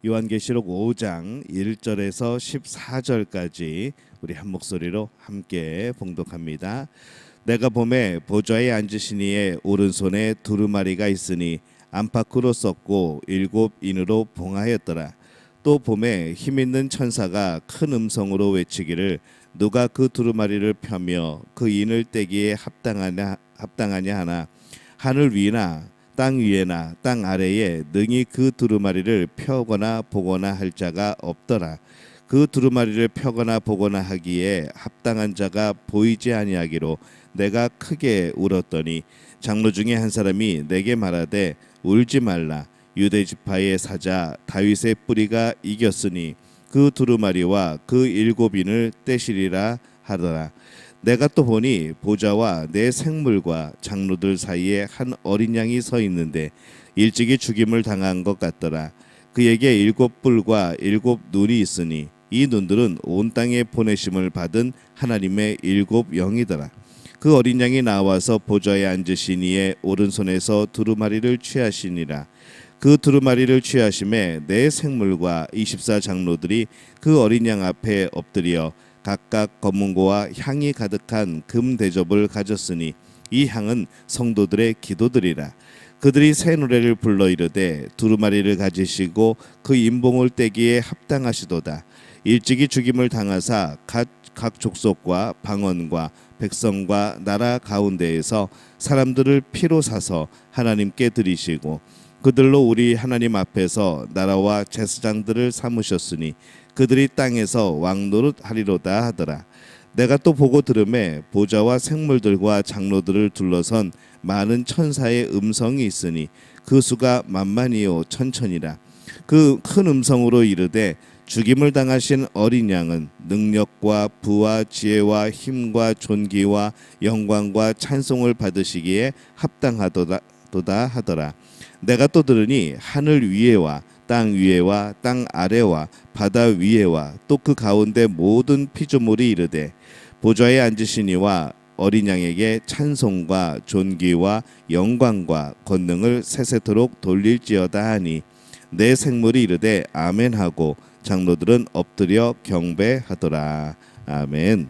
요한계시록 5장 1절에서 14절까지 우리 한 목소리로 함께 봉독합니다. 내가 보매 보좌에 앉으신 이의 오른손에 두루마리가 있으니 안팎으로 썼고 7인으로 봉하였더라. 또 보매 힘있는 천사가 큰 음성으로 외치기를 누가 그 두루마리를 펴며 그 인을 떼기에 합당하냐 하나 하늘 위나 땅 위에나 땅 아래에 능히 그 두루마리를 펴거나 보거나 할 자가 없더라. 그 두루마리를 펴거나 보거나 하기에 합당한 자가 보이지 아니하기로 내가 크게 울었더니 장로 중에 한 사람이 내게 말하되 울지 말라. 유대 지파의 사자 다윗의 뿌리가 이겼으니 그 두루마리와 그 7인을 떼시리라 하더라. 내가 또 보니 보좌와 내 생물과 장로들 사이에 한 어린 양이 서 있는데 일찍이 죽임을 당한 것 같더라. 그에게 7뿔과 7눈이 있으니 이 눈들은 온 땅에 보내심을 받은 하나님의 7영이더라. 그 어린 양이 나와서 보좌에 앉으신 이의 오른손에서 두루마리를 취하시니라. 그 두루마리를 취하심에 내 생물과 24장로들이 그 어린 양 앞에 엎드려 각각 검은고와 향이 가득한 금 대접을 가졌으니 이 향은 성도들의 기도들이라. 그들이 새 노래를 불러 이르되 두루마리를 가지시고 그 인봉을 떼기에 합당하시도다. 일찍이 죽임을 당하사 각 족속과 방언과 백성과 나라 가운데에서 사람들을 피로 사서 하나님께 드리시고 그들로 우리 하나님 앞에서 나라와 제사장들을 삼으셨으니 그들이 땅에서 왕노릇 하리로다 하더라. 내가 또 보고 들음에 보좌와 생물들과 장로들을 둘러선 많은 천사의 음성이 있으니 그 수가 만만이요 천천이라. 그 큰 음성으로 이르되 죽임을 당하신 어린 양은 능력과 부와 지혜와 힘과 존귀와 영광과 찬송을 받으시기에 합당하도다 하더라. 내가 또 들으니 하늘 위에와 땅 위에와 땅 아래와 바다 위에와 또 그 가운데 모든 피조물이 이르되 보좌에 앉으신 이와 어린 양에게 찬송과 존귀와 영광과 권능을 세세토록 돌릴지어다 하니 내 생물이 이르되 아멘하고 장로들은 엎드려 경배하더라. 아멘.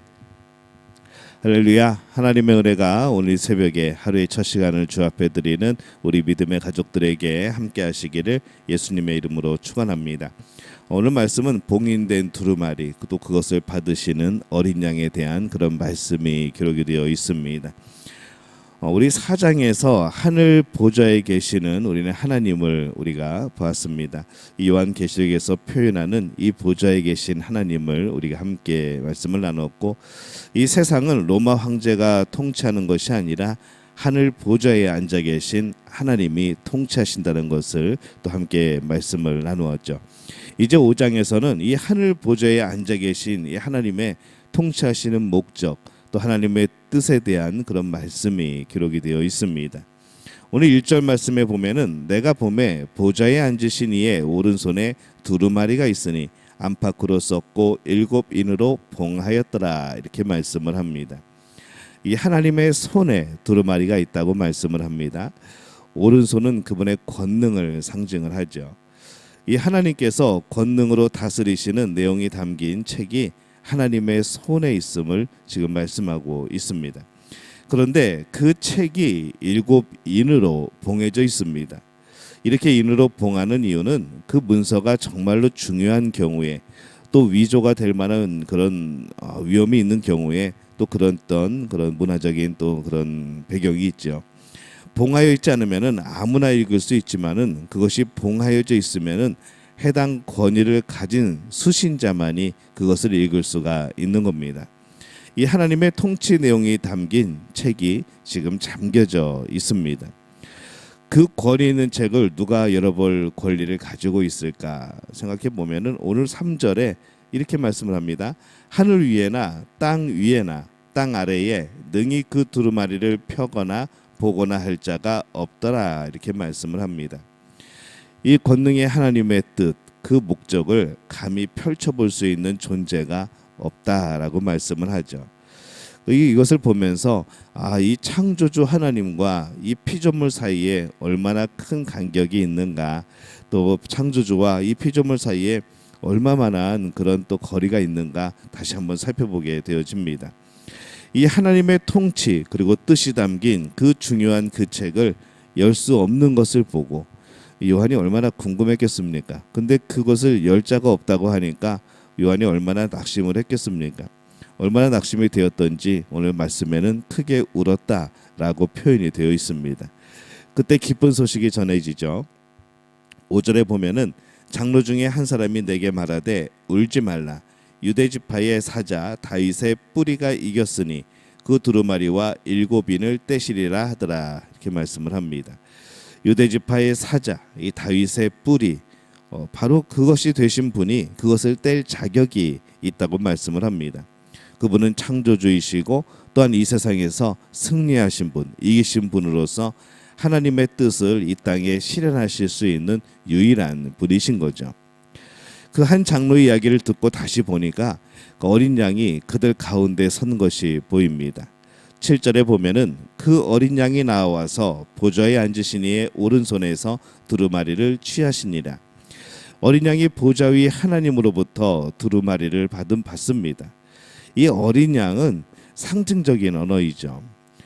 할렐루야. 하나님의 은혜가 오늘 새벽에 하루의 첫 시간을 주 앞에 드리는 우리 믿음의 가족들에게 함께 하시기를 예수님의 이름으로 축원합니다. 오늘 말씀은 봉인된 두루마리 또 그것을 받으시는 어린 양에 대한 그런 말씀이 기록이 되어 있습니다. 우리 4장에서 하늘 보좌에 계시는 우리는 하나님을 우리가 보았습니다. 요한계시록에서 표현하는 이 보좌에 계신 하나님을 우리가 함께 말씀을 나눴고 이 세상은 로마 황제가 통치하는 것이 아니라 하늘 보좌에 앉아 계신 하나님이 통치하신다는 것을 또 함께 말씀을 나누었죠. 이제 5장에서는 이 하늘 보좌에 앉아 계신 이 하나님의 통치하시는 목적 또 하나님의 뜻에 대한 그런 말씀이 기록이 되어 있습니다. 오늘 1절 말씀에 보면은 내가 보매 보좌에 앉으신 이의 오른손에 두루마리가 있으니 안팎으로 썼고 7인으로 봉하였더라 이렇게 말씀을 합니다. 이 하나님의 손에 두루마리가 있다고 말씀을 합니다. 오른손은 그분의 권능을 상징을 하죠. 이 하나님께서 권능으로 다스리시는 내용이 담긴 책이 하나님의 손에 있음을 지금 말씀하고 있습니다. 그런데 그 책이 7인으로 봉해져 있습니다. 이렇게 인으로 봉하는 이유는 그 문서가 정말로 중요한 경우에 또 위조가 될 만한 그런 위험이 있는 경우에 또 그런 문화적인 또 그런 배경이 있죠. 봉하여 있지 않으면은 아무나 읽을 수 있지만은 그것이 봉하여져 있으면은 해당 권위를 가진 수신자만이 그것을 읽을 수가 있는 겁니다. 이 하나님의 통치 내용이 담긴 책이 지금 잠겨져 있습니다. 그 권위 있는 책을 누가 열어볼 권리를 가지고 있을까 생각해 보면은 오늘 3절에 이렇게 말씀을 합니다. 하늘 위에나 땅 아래에 능히 그 두루마리를 펴거나 보거나 할 자가 없더라 이렇게 말씀을 합니다. 이 권능의 하나님의 뜻, 그 목적을 감히 펼쳐볼 수 있는 존재가 없다라고 말씀을 하죠. 이것을 보면서 이 창조주 하나님과 이 피조물 사이에 얼마나 큰 간격이 있는가, 또 창조주와 이 피조물 사이에 얼마만한 그런 또 거리가 있는가 다시 한번 살펴보게 되어집니다. 이 하나님의 통치 그리고 뜻이 담긴 그 중요한 그 책을 열 수 없는 것을 보고 요한이 얼마나 궁금했겠습니까? 근데 그것을 열 자가 없다고 하니까 요한이 얼마나 낙심을 했겠습니까? 얼마나 낙심이 되었던지 오늘 말씀에는 크게 울었다라고 표현이 되어 있습니다. 그때 기쁜 소식이 전해지죠. 5절에 보면은 장로 중에 한 사람이 내게 말하되 울지 말라. 유대 지파의 사자 다윗의 뿌리가 이겼으니 그 두루마리와 7인을 떼시리라 하더라. 이렇게 말씀을 합니다. 유대 지파의 사자, 이 다윗의 뿌리, 바로 그것이 되신 분이 그것을 뗄 자격이 있다고 말씀을 합니다. 그분은 창조주이시고 또한 이 세상에서 승리하신 분, 이기신 분으로서 하나님의 뜻을 이 땅에 실현하실 수 있는 유일한 분이신 거죠. 그 한 장로의 이야기를 듣고 다시 보니까 그 어린 양이 그들 가운데 선 것이 보입니다. 7절에 보면은 그 어린 양이 나와서 보좌에 앉으신 이의 오른손에서 두루마리를 취하시니라. 어린 양이 보좌 위 하나님으로부터 두루마리를 받습니다. 이 어린 양은 상징적인 언어이죠.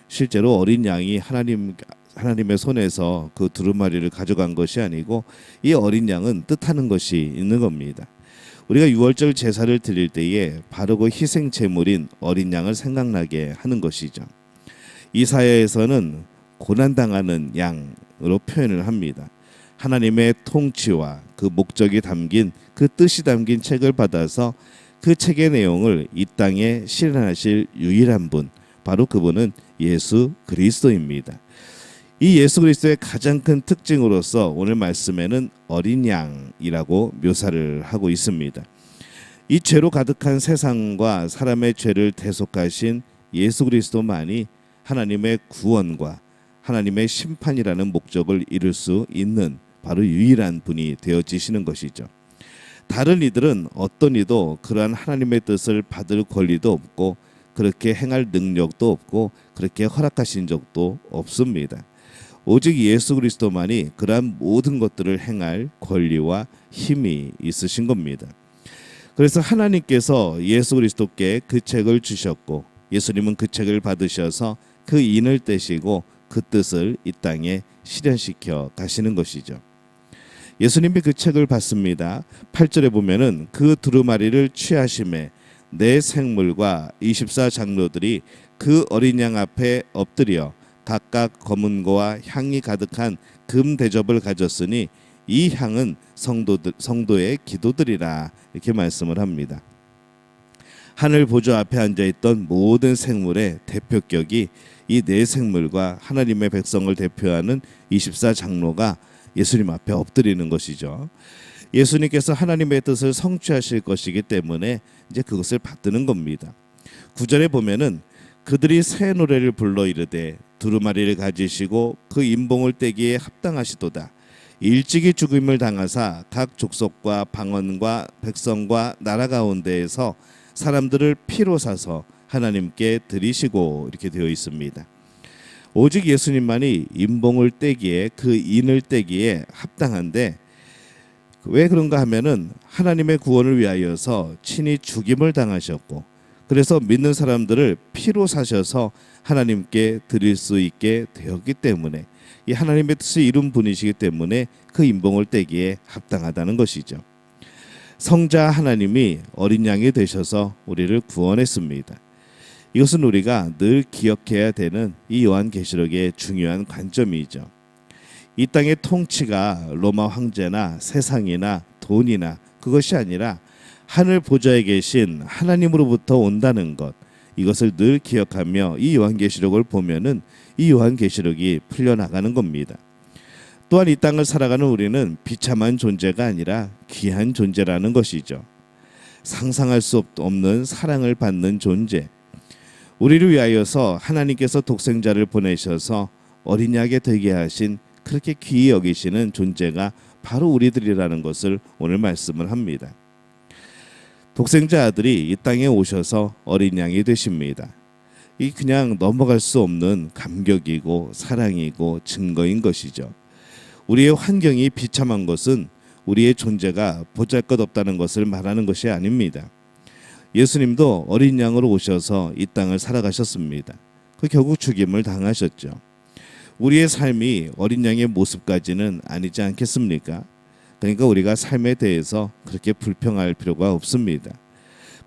실제로 어린 양이 하나님의 손에서 그 두루마리를 가져간 것이 아니고 이 어린 양은 뜻하는 것이 있는 겁니다. 우리가 유월절 제사를 드릴 때에 바르고 희생 제물인 어린 양을 생각나게 하는 것이죠. 이사야에서는 고난당하는 양으로 표현을 합니다. 하나님의 통치와 그 목적이 담긴 그 뜻이 담긴 책을 받아서 그 책의 내용을 이 땅에 실현하실 유일한 분, 바로 그분은 예수 그리스도입니다. 이 예수 그리스도의 가장 큰 특징으로서 오늘 말씀에는 어린 양이라고 묘사를 하고 있습니다. 이 죄로 가득한 세상과 사람의 죄를 대속하신 예수 그리스도만이 하나님의 구원과 하나님의 심판이라는 목적을 이룰 수 있는 바로 유일한 분이 되어지시는 것이죠. 다른 이들은 어떤 이도 그러한 하나님의 뜻을 받을 권리도 없고 그렇게 행할 능력도 없고 그렇게 허락하신 적도 없습니다. 오직 예수 그리스도만이 그러한 모든 것들을 행할 권리와 힘이 있으신 겁니다. 그래서 하나님께서 예수 그리스도께 그 책을 주셨고 예수님은 그 책을 받으셔서 그 인을 떼시고 그 뜻을 이 땅에 실현시켜 가시는 것이죠. 예수님이 그 책을 받습니다. 8절에 보면은 그 두루마리를 취하심에 네 생물과 24장로들이 그 어린 양 앞에 엎드려 각각 검은 고와 향이 가득한 금 대접을 가졌으니 이 향은 성도의 기도들이라 이렇게 말씀을 합니다. 하늘 보좌 앞에 앉아있던 모든 생물의 대표격이 이 네 생물과 하나님의 백성을 대표하는 24장로가 예수님 앞에 엎드리는 것이죠. 예수님께서 하나님의 뜻을 성취하실 것이기 때문에 이제 그것을 받드는 겁니다. 9절에 보면은 그들이 새 노래를 불러 이르되 두루마리를 가지시고 그 인봉을 떼기에 합당하시도다. 일찍이 죽음을 당하사 각 족속과 방언과 백성과 나라 가운데에서 사람들을 피로 사서 하나님께 드리시고 이렇게 되어 있습니다. 오직 예수님만이 인봉을 떼기에 그 인을 떼기에 합당한데 왜 그런가 하면은 하나님의 구원을 위하여서 친히 죽임을 당하셨고 그래서 믿는 사람들을 피로 사셔서 하나님께 드릴 수 있게 되었기 때문에 이 하나님의 뜻을 이룬 분이시기 때문에 그 인봉을 떼기에 합당하다는 것이죠. 성자 하나님이 어린 양이 되셔서 우리를 구원했습니다. 이것은 우리가 늘 기억해야 되는 이 요한계시록의 중요한 관점이죠. 이 땅의 통치가 로마 황제나 세상이나 돈이나 그것이 아니라 하늘 보좌에 계신 하나님으로부터 온다는 것, 이것을 늘 기억하며 이 요한계시록을 보면은 이 요한계시록이 풀려나가는 겁니다. 또한 이 땅을 살아가는 우리는 비참한 존재가 아니라 귀한 존재라는 것이죠. 상상할 수 없는 사랑을 받는 존재, 우리를 위하여서 하나님께서 독생자를 보내셔서 어린 양이 되게 하신 그렇게 귀히 여기시는 존재가 바로 우리들이라는 것을 오늘 말씀을 합니다. 독생자 아들이 이 땅에 오셔서 어린 양이 되십니다. 이 그냥 넘어갈 수 없는 감격이고 사랑이고 증거인 것이죠. 우리의 환경이 비참한 것은 우리의 존재가 보잘것없다는 것을 말하는 것이 아닙니다. 예수님도 어린 양으로 오셔서 이 땅을 살아가셨습니다. 그 결국 죽임을 당하셨죠. 우리의 삶이 어린 양의 모습까지는 아니지 않겠습니까? 그러니까 우리가 삶에 대해서 그렇게 불평할 필요가 없습니다.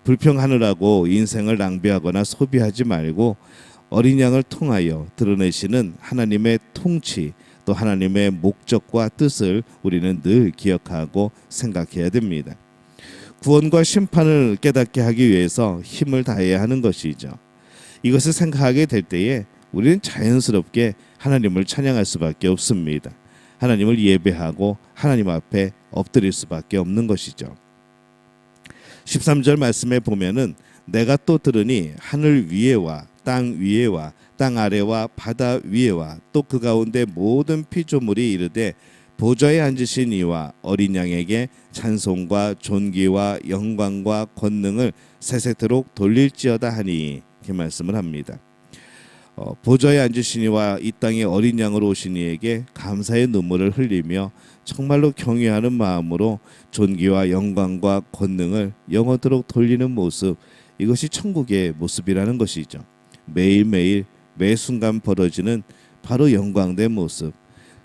불평하느라고 인생을 낭비하거나 소비하지 말고 어린 양을 통하여 드러내시는 하나님의 통치, 또 하나님의 목적과 뜻을 우리는 늘 기억하고 생각해야 됩니다. 구원과 심판을 깨닫게 하기 위해서 힘을 다해야 하는 것이죠. 이것을 생각하게 될 때에 우리는 자연스럽게 하나님을 찬양할 수밖에 없습니다. 하나님을 예배하고 하나님 앞에 엎드릴 수밖에 없는 것이죠. 13절 말씀에 보면은 내가 또 들으니 하늘 위에와 땅 위에와 땅 아래와 바다 위에와 또 그 가운데 모든 피조물이 이르되 보좌에 앉으신 이와 어린 양에게 찬송과 존귀와 영광과 권능을 세세토록 돌릴지어다 하니 이렇게 말씀을 합니다. 보좌에 앉으신 이와 이 땅에 어린 양으로 오신 이에게 감사의 눈물을 흘리며 정말로 경외하는 마음으로 존귀와 영광과 권능을 영원토록 돌리는 모습, 이것이 천국의 모습이라는 것이죠. 매일매일 매 순간 벌어지는 바로 영광된 모습,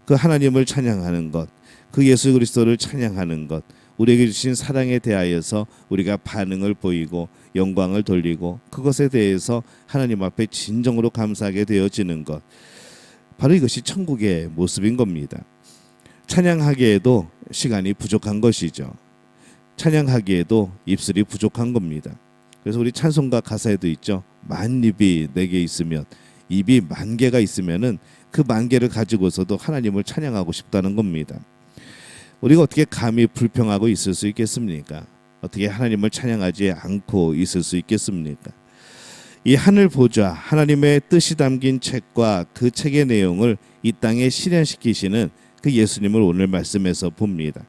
그 하나님을 찬양하는 것, 그 예수 그리스도를 찬양하는 것, 우리에게 주신 사랑에 대하여서 우리가 반응을 보이고 영광을 돌리고 그것에 대해서 하나님 앞에 진정으로 감사하게 되어지는 것, 바로 이것이 천국의 모습인 겁니다. 찬양하기에도 시간이 부족한 것이죠. 찬양하기에도 입술이 부족한 겁니다. 그래서 우리 찬송가 가사에도 있죠. 만 입이 내게 있으면, 입이 만 개가 있으면은 그 만 개를 가지고서도 하나님을 찬양하고 싶다는 겁니다. 우리가 어떻게 감히 불평하고 있을 수 있겠습니까? 어떻게 하나님을 찬양하지 않고 있을 수 있겠습니까? 이 하늘 보좌, 하나님의 뜻이 담긴 책과 그 책의 내용을 이 땅에 실현시키시는 그 예수님을 오늘 말씀에서 봅니다.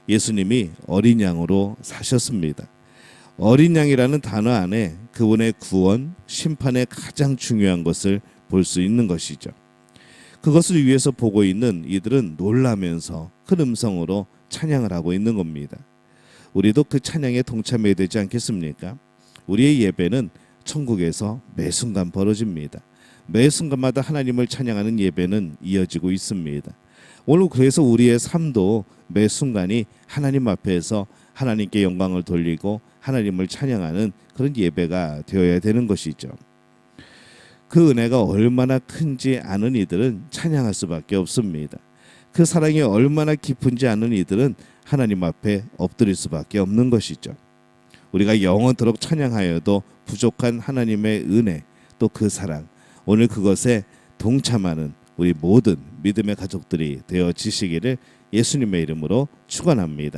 예수님이 어린 양으로 사셨습니다. 어린 양이라는 단어 안에 그분의 구원, 심판의 가장 중요한 것을 볼 수 있는 것이죠. 그것을 위해서 보고 있는 이들은 놀라면서 큰 음성으로 찬양을 하고 있는 겁니다. 우리도 그 찬양에 동참해야 되지 않겠습니까? 우리의 예배는 천국에서 매 순간 벌어집니다. 매 순간마다 하나님을 찬양하는 예배는 이어지고 있습니다. 오늘 그래서 우리의 삶도 매 순간이 하나님 앞에서 하나님께 영광을 돌리고 하나님을 찬양하는 그런 예배가 되어야 되는 것이죠. 그 은혜가 얼마나 큰지 아는 이들은 찬양할 수밖에 없습니다. 그 사랑이 얼마나 깊은지 아는 이들은 하나님 앞에 엎드릴 수밖에 없는 것이죠. 우리가 영원토록 찬양하여도 부족한 하나님의 은혜, 또 그 사랑, 오늘 그것에 동참하는 우리 모든 믿음의 가족들이 되어지시기를 예수님의 이름으로 축원합니다.